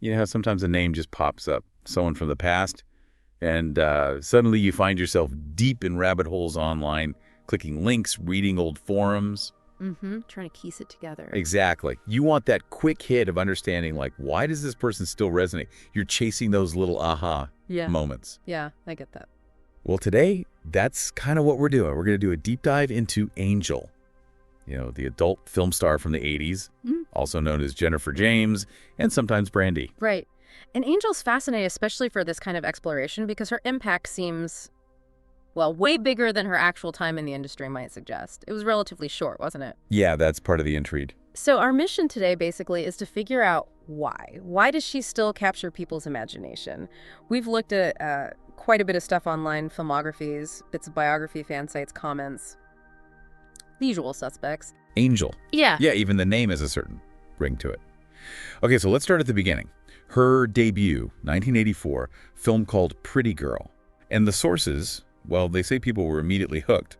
You know how sometimes a name just pops up, someone from the past, and suddenly you find yourself deep in rabbit holes online, clicking links, reading old forums. Mm-hmm. Trying to piece it together. Exactly. You want that quick hit of understanding, like, why does this person still resonate? You're chasing those little aha moments. Yeah, I get that. Well, today, that's kind of what we're doing. We're going to do a deep dive into Angel, the adult film star from the 80s, also known as Jennifer James, and sometimes Brandee. Right. And Angel's fascinating, especially for this kind of exploration, because her impact seems, well, way bigger than her actual time in the industry might suggest. It was relatively short, wasn't it? Yeah, that's part of the intrigue. So our mission today, basically, is to figure out why. Why does she still capture people's imagination? We've looked at quite a bit of stuff online, filmographies, bits of biography, fan sites, comments. The usual suspects. Angel. Yeah. Yeah, even the name has a certain ring to it. Okay, so let's start at the beginning. Her debut, 1984, film called Pretty Girl. And the sources, well, they say people were immediately hooked.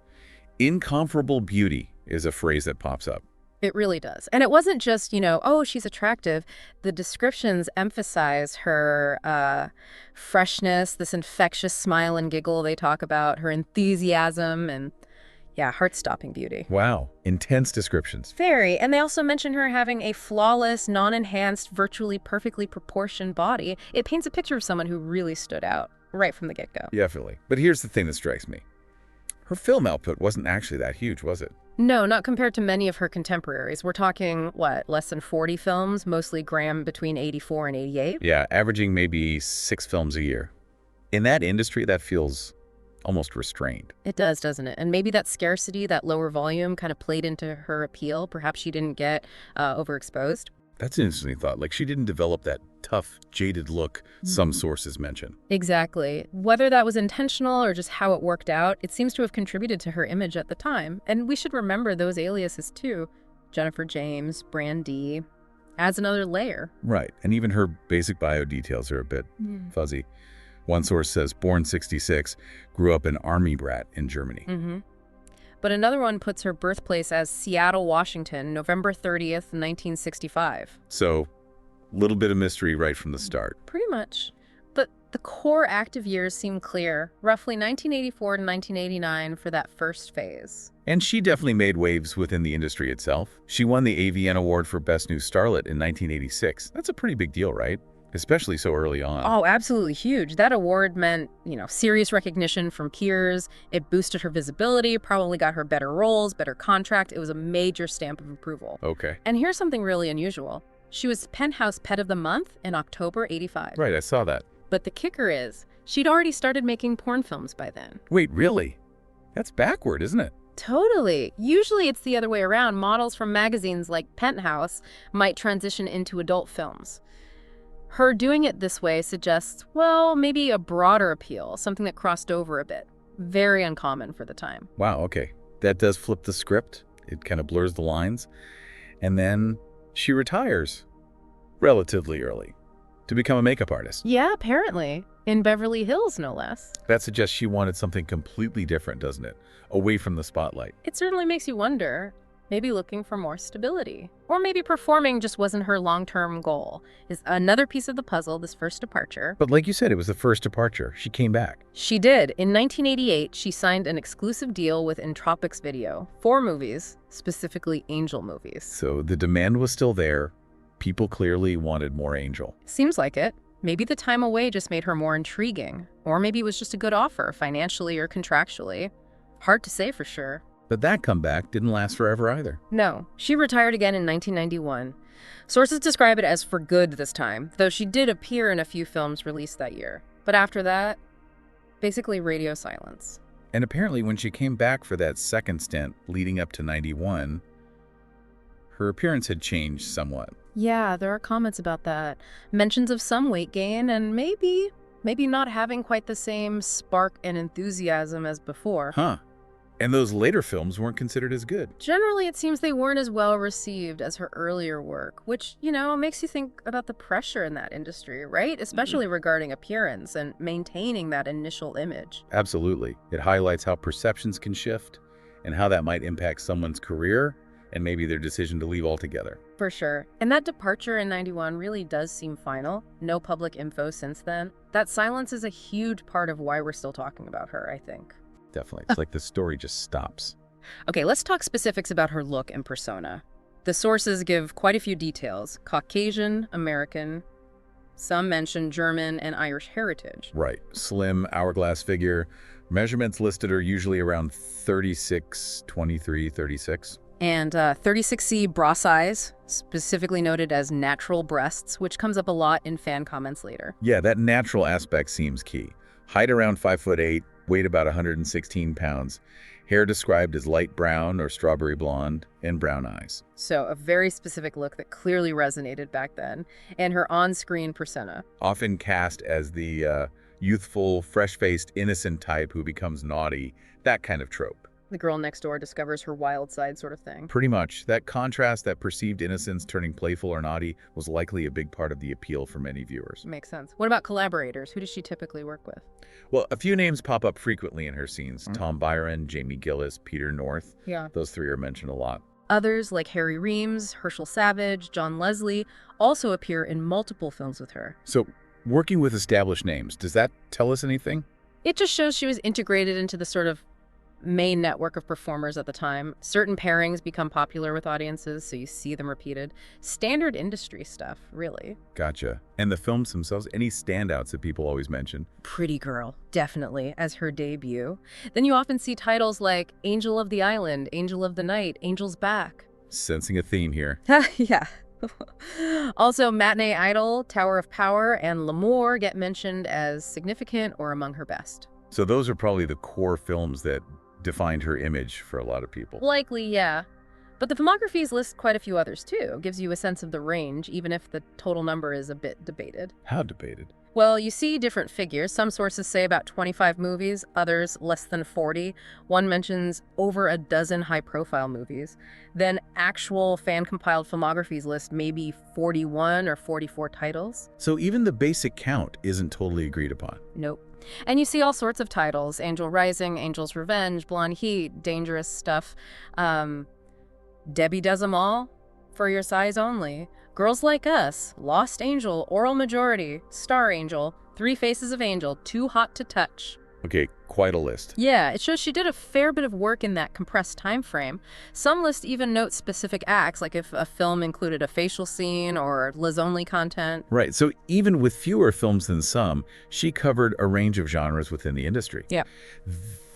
Incomparable beauty is a phrase that pops up. It really does. And it wasn't just, oh, she's attractive. The descriptions emphasize her freshness, this infectious smile and giggle they talk about, her enthusiasm, and yeah, heart-stopping beauty. Wow, intense descriptions. Very. And they also mention her having a flawless, non-enhanced, virtually perfectly proportioned body. It paints a picture of someone who really stood out right from the get-go. Definitely. But here's the thing that strikes me. Her film output wasn't actually that huge, was it? No, not compared to many of her contemporaries. We're talking, less than 40 films, mostly Graham between 84 and 88? Yeah, averaging maybe 6 films a year. In that industry, that feels almost restrained. It does, doesn't it? And maybe that scarcity, that lower volume kind of played into her appeal. Perhaps she didn't get overexposed. That's an interesting thought. Like, she didn't develop that tough, jaded look some sources mention. Exactly. Whether that was intentional or just how it worked out, it seems to have contributed to her image at the time. And we should remember those aliases too. Jennifer James, Brandee, adds another layer. Right. And even her basic bio details are a bit fuzzy. One source says, born 66, grew up an army brat in Germany. But another one puts her birthplace as Seattle, Washington, November 30th, 1965. So, a little bit of mystery right from the start. Pretty much. But the core active years seem clear, roughly 1984 to 1989 for that first phase. And she definitely made waves within the industry itself. She won the AVN Award for Best New Starlet in 1986. That's a pretty big deal, right? Especially so early on. Oh, absolutely huge. That award meant, serious recognition from peers. It boosted her visibility, probably got her better roles, better contract. It was a major stamp of approval. Okay. And here's something really unusual. She was Penthouse Pet of the Month in October 85. Right, I saw that. But the kicker is, she'd already started making porn films by then. Wait, really? That's backward, isn't it? Totally. Usually it's the other way around. Models from magazines like Penthouse might transition into adult films. Her doing it this way suggests, maybe a broader appeal, something that crossed over a bit. Very uncommon for the time. Wow, okay. That does flip the script. It kind of blurs the lines. And then she retires relatively early to become a makeup artist. Yeah, apparently. In Beverly Hills, no less. That suggests she wanted something completely different, doesn't it? Away from the spotlight. It certainly makes you wonder. Maybe looking for more stability. Or maybe performing just wasn't her long-term goal. Is another piece of the puzzle, this first departure. But like you said, it was the first departure. She came back. She did. In 1988, she signed an exclusive deal with Entropics Video. 4 movies, specifically Angel movies. So the demand was still there. People clearly wanted more Angel. Seems like it. Maybe the time away just made her more intriguing. Or maybe it was just a good offer, financially or contractually. Hard to say for sure. But that comeback didn't last forever either. No, she retired again in 1991. Sources describe it as for good this time, though she did appear in a few films released that year. But after that, basically radio silence. And apparently when she came back for that second stint leading up to 91, her appearance had changed somewhat. Yeah, there are comments about that. Mentions of some weight gain and maybe not having quite the same spark and enthusiasm as before. Huh. And those later films weren't considered as good. Generally, it seems they weren't as well received as her earlier work, which, makes you think about the pressure in that industry, right? Especially regarding appearance and maintaining that initial image. Absolutely. It highlights how perceptions can shift and how that might impact someone's career and maybe their decision to leave altogether. For sure. And that departure in 91 really does seem final. No public info since then. That silence is a huge part of why we're still talking about her, I think. Definitely. It's like the story just stops. Okay, let's talk specifics about her look and persona. The sources give quite a few details. Caucasian, American, some mention German and Irish heritage. Right. Slim, hourglass figure. Measurements listed are usually around 36, 23, 36. And 36C bra size, specifically noted as natural breasts, which comes up a lot in fan comments later. Yeah, that natural aspect seems key. Height around 5'8", weight about 116 pounds. Hair described as light brown or strawberry blonde, and brown eyes. So a very specific look that clearly resonated back then. And her on-screen persona. Often cast as the youthful, fresh-faced, innocent type who becomes naughty, that kind of trope. The girl next door discovers her wild side sort of thing. Pretty much. That contrast, that perceived innocence turning playful or naughty, was likely a big part of the appeal for many viewers. Makes sense. What about collaborators? Who does she typically work with? Well, a few names pop up frequently in her scenes. Tom Byron, Jamie Gillis, Peter North. Yeah. Those three are mentioned a lot. Others, like Harry Reams, Herschel Savage, John Leslie, also appear in multiple films with her. So, working with established names, does that tell us anything? It just shows she was integrated into the sort of main network of performers at the time. Certain pairings become popular with audiences, so you see them repeated. Standard industry stuff, really. Gotcha. And the films themselves, any standouts that people always mention? Pretty Girl, definitely, as her debut. Then you often see titles like Angel of the Island, Angel of the Night, Angel's Back. Sensing a theme here. Yeah. Also, Matinee Idol, Tower of Power, and L'Amour get mentioned as significant or among her best. So those are probably the core films that defined her image for a lot of people. Likely, yeah. But the filmographies list quite a few others, too. Gives you a sense of the range, even if the total number is a bit debated. How debated? Well, you see different figures. Some sources say about 25 movies, others less than 40. One mentions over a dozen high-profile movies. Then actual fan-compiled filmographies list maybe 41 or 44 titles. So even the basic count isn't totally agreed upon. Nope. And you see all sorts of titles. Angel Rising, Angel's Revenge, Blonde Heat, Dangerous Stuff. Debbie Does 'Em All, For Your Size Only, Girls Like Us, Lost Angel, Oral Majority, Star Angel, Three Faces of Angel, Too Hot to Touch. Okay, quite a list. Yeah, it shows she did a fair bit of work in that compressed time frame. Some lists even note specific acts, like if a film included a facial scene or Liz-only content. Right, so even with fewer films than some, she covered a range of genres within the industry. Yeah.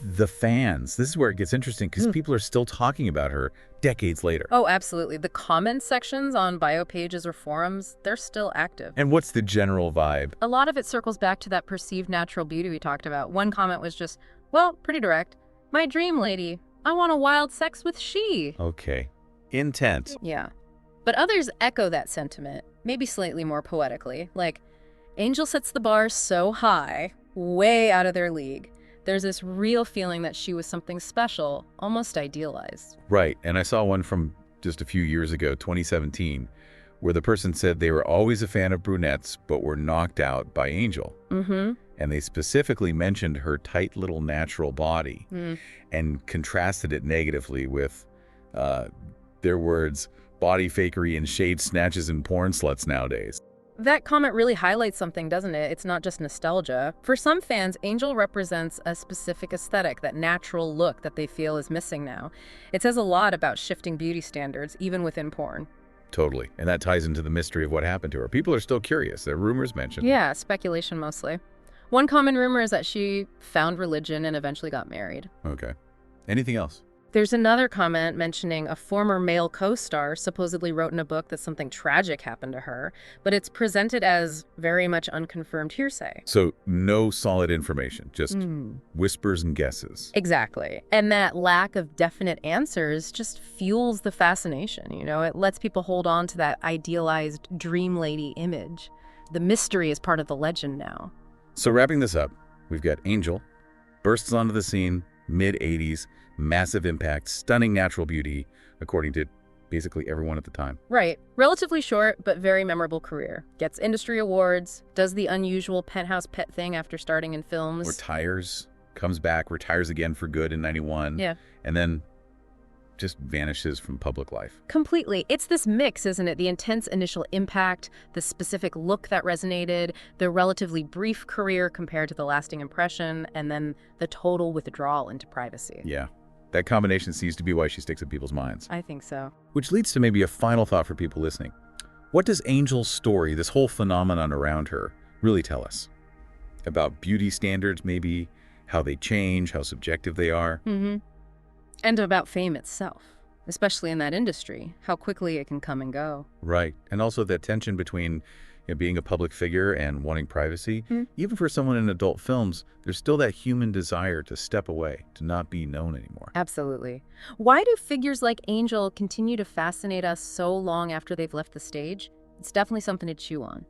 The fans, this is where it gets interesting because people are still talking about her decades later. Oh, absolutely. The comment sections on bio pages or forums, they're still active. And what's the general vibe? A lot of it circles back to that perceived natural beauty we talked about. One comment was just, well, pretty direct. My dream lady. I want a wild sex with she. Okay. Intent. Yeah. But others echo that sentiment, maybe slightly more poetically. Like, Angel sets the bar so high, way out of their league. There's this real feeling that she was something special, almost idealized. Right, and I saw one from just a few years ago, 2017, where the person said they were always a fan of brunettes, but were knocked out by Angel. Mm-hmm. And they specifically mentioned her tight little natural body and contrasted it negatively with their words, body fakery and shade snatches and porn sluts nowadays. That comment really highlights something, doesn't it? It's not just nostalgia. For some fans, Angel represents a specific aesthetic, that natural look that they feel is missing now. It says a lot about shifting beauty standards, even within porn. Totally. And that ties into the mystery of what happened to her. People are still curious. There are rumors mentioned. Yeah, speculation mostly. One common rumor is that she found religion and eventually got married. Okay. Anything else? There's another comment mentioning a former male co-star supposedly wrote in a book that something tragic happened to her, but it's presented as very much unconfirmed hearsay. So no solid information, just whispers and guesses. Exactly. And that lack of definite answers just fuels the fascination, you know? It lets people hold on to that idealized dream lady image. The mystery is part of the legend now. So wrapping this up, we've got Angel, bursts onto the scene, mid-'80s, massive impact, stunning natural beauty, according to basically everyone at the time. Right. Relatively short, but very memorable career. Gets industry awards, does the unusual Penthouse Pet thing after starting in films. Retires, comes back, retires again for good in 91. Yeah. And then just vanishes from public life. Completely. It's this mix, isn't it? The intense initial impact, the specific look that resonated, the relatively brief career compared to the lasting impression, and then the total withdrawal into privacy. Yeah, that combination seems to be why she sticks in people's minds. I think so. Which leads to maybe a final thought for people listening. What does Angel's story, this whole phenomenon around her, really tell us? About beauty standards, maybe? How they change, how subjective they are? And about fame itself, especially in that industry, how quickly it can come and go. Right. And also that tension between being a public figure and wanting privacy. Even for someone in adult films, there's still that human desire to step away, to not be known anymore. Absolutely. Why do figures like Angel continue to fascinate us so long after they've left the stage? It's definitely something to chew on.